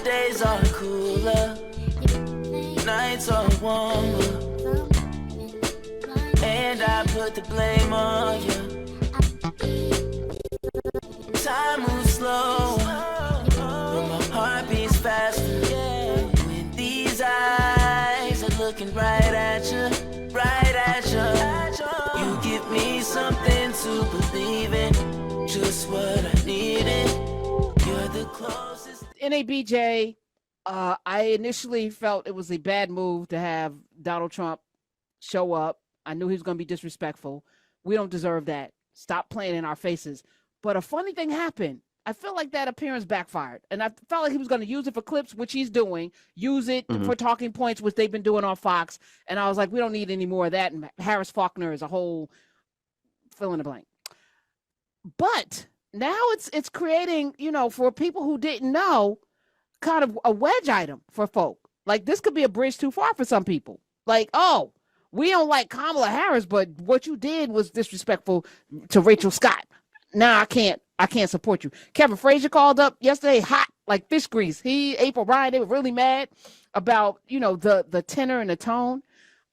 days are cooler, nights are warmer, and I put the blame on you. Time moves slow, but my heart beats faster. When these eyes are looking right at you, right at you, you give me something to believe in, just what I needed. You're the closest. NABJ, I initially felt it was a bad move to have Donald Trump show up. I knew he was going to be disrespectful. We don't deserve that. Stop playing in our faces. But a funny thing happened. I feel like that appearance backfired. And I felt like he was going to use it for clips, which he's doing. Use it for talking points, which they've been doing on Fox. And I was like, we don't need any more of that. And Harris Faulkner is a whole fill in the blank. But now it's creating, for people who didn't know, kind of a wedge item for folk. Like, this could be a bridge too far for some people. Like, oh, we don't like Kamala Harris, but what you did was disrespectful to Rachel Scott. Now I can't support you. Kevin Frazier called up yesterday, hot like fish grease. April Ryan, they were really mad about, the tenor and the tone.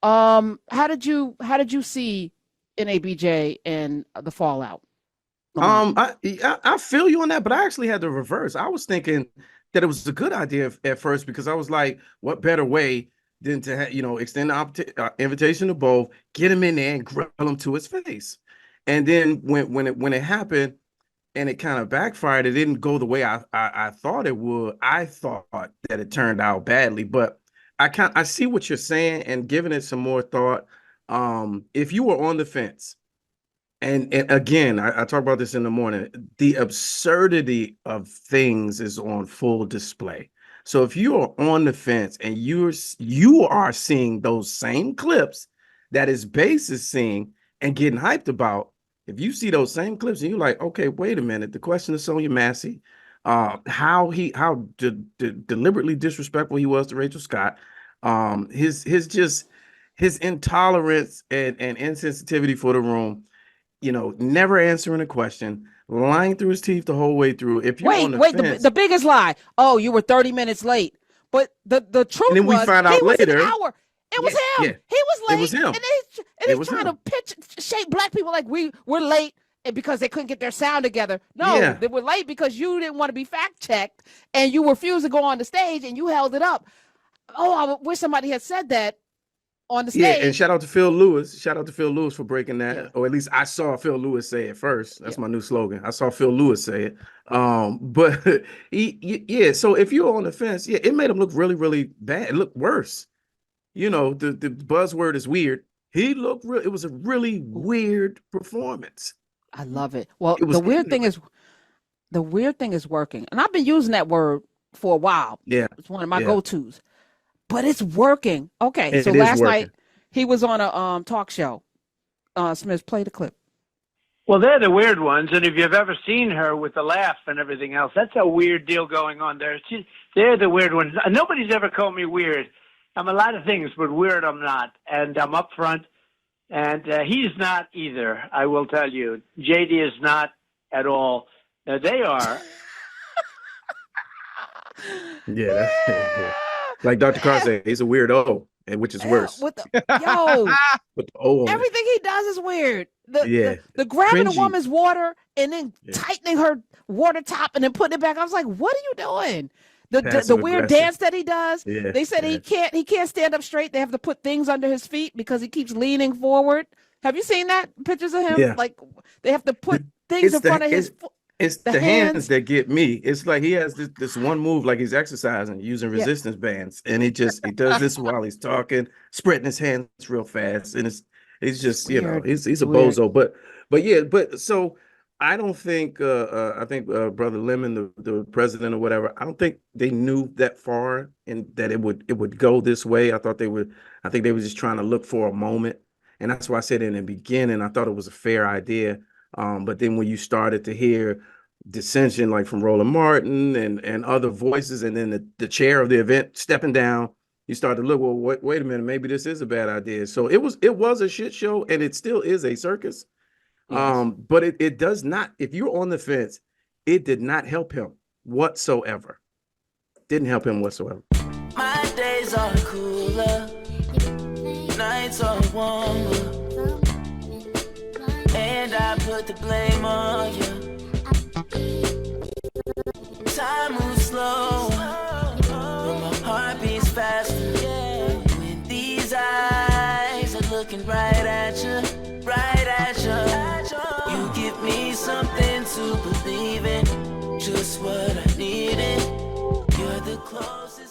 How did you see NABJ and the fallout? I feel you on that, but I actually had the reverse. I was thinking that it was a good idea at first, because I was like, what better way than to extend the invitation to both, get him in there and grill him to his face. And then when it happened and it kind of backfired, it didn't go the way I thought it would. I thought that it turned out badly, but I see what you're saying, and giving it some more thought. If you were on the fence, and again, I talk about this in the morning, the absurdity of things is on full display. So if you are on the fence and you are seeing those same clips that his base is seeing and getting hyped about, if you see those same clips and you're like, okay, wait a minute, the question is Sonia Massey, how deliberately disrespectful he was to Rachel Scott, his intolerance and insensitivity for the room, never answering a question, lying through his teeth the whole way through. If you're on the fence, the biggest lie. Oh, you were 30 minutes late. But the truth and then we find out later, an hour. It was him. Yeah. He was late. It was him. And he's trying to shape black people like we're late because they couldn't get their sound together. No, they were late because you didn't want to be fact checked and you refused to go on the stage and you held it up. Oh, I wish somebody had said that on the stage. Yeah, and shout out to Phil Lewis. Shout out to Phil Lewis for breaking that. Or at least I saw Phil Lewis say it first. That's my new slogan. I saw Phil Lewis say it. But so if you're on the fence, it made him look really, really bad. It looked worse. The buzzword is weird. He looked it was a really weird performance. I love it. Well, the weird thing is working. And I've been using that word for a while. Yeah. It's one of my go-tos. But it's working. Okay. So last night he was on a talk show. Smith, play the clip. Well, they're the weird ones. And if you've ever seen her with the laugh and everything else, that's a weird deal going on there. They're the weird ones. Nobody's ever called me weird. I'm a lot of things, but weird I'm not. And I'm up front. And he's not either, I will tell you. JD is not at all. Now, they are. Yeah. Like Dr. Carr said, he's a weirdo, and which is worse. With the O, everything he does is weird. The grabbing a woman's water and then tightening her water top and then putting it back. I was like, what are you doing? The weird dance that he does. Yeah, they said he can't stand up straight. They have to put things under his feet because he keeps leaning forward. Have you seen that pictures of him? Yeah. Like they have to put things in front of his foot. It's the hands that get me. It's like he has this one move, like he's exercising using resistance bands, and he does this while he's talking, spreading his hands real fast, and it's just he's a bozo. But so I don't think I think Brother Lemon, the president or whatever, I don't think they knew that far and that it would go this way. I think they were just trying to look for a moment, and that's why I said in the beginning I thought it was a fair idea. But then when you started to hear dissension, like from Roland Martin and other voices, and then the chair of the event stepping down, you start to look, well, wait a minute, maybe this is a bad idea. So it was a shit show, and it still is a circus. Yes. But it does not, if you're on the fence, it did not help him whatsoever. Didn't help him whatsoever. My days are cooler, nights are warmer, and I put the blame on you. Time moves slow, but my heart beats faster. When these eyes are looking right at you, right at you. You give me something to believe in, just what I needed. You're the closest.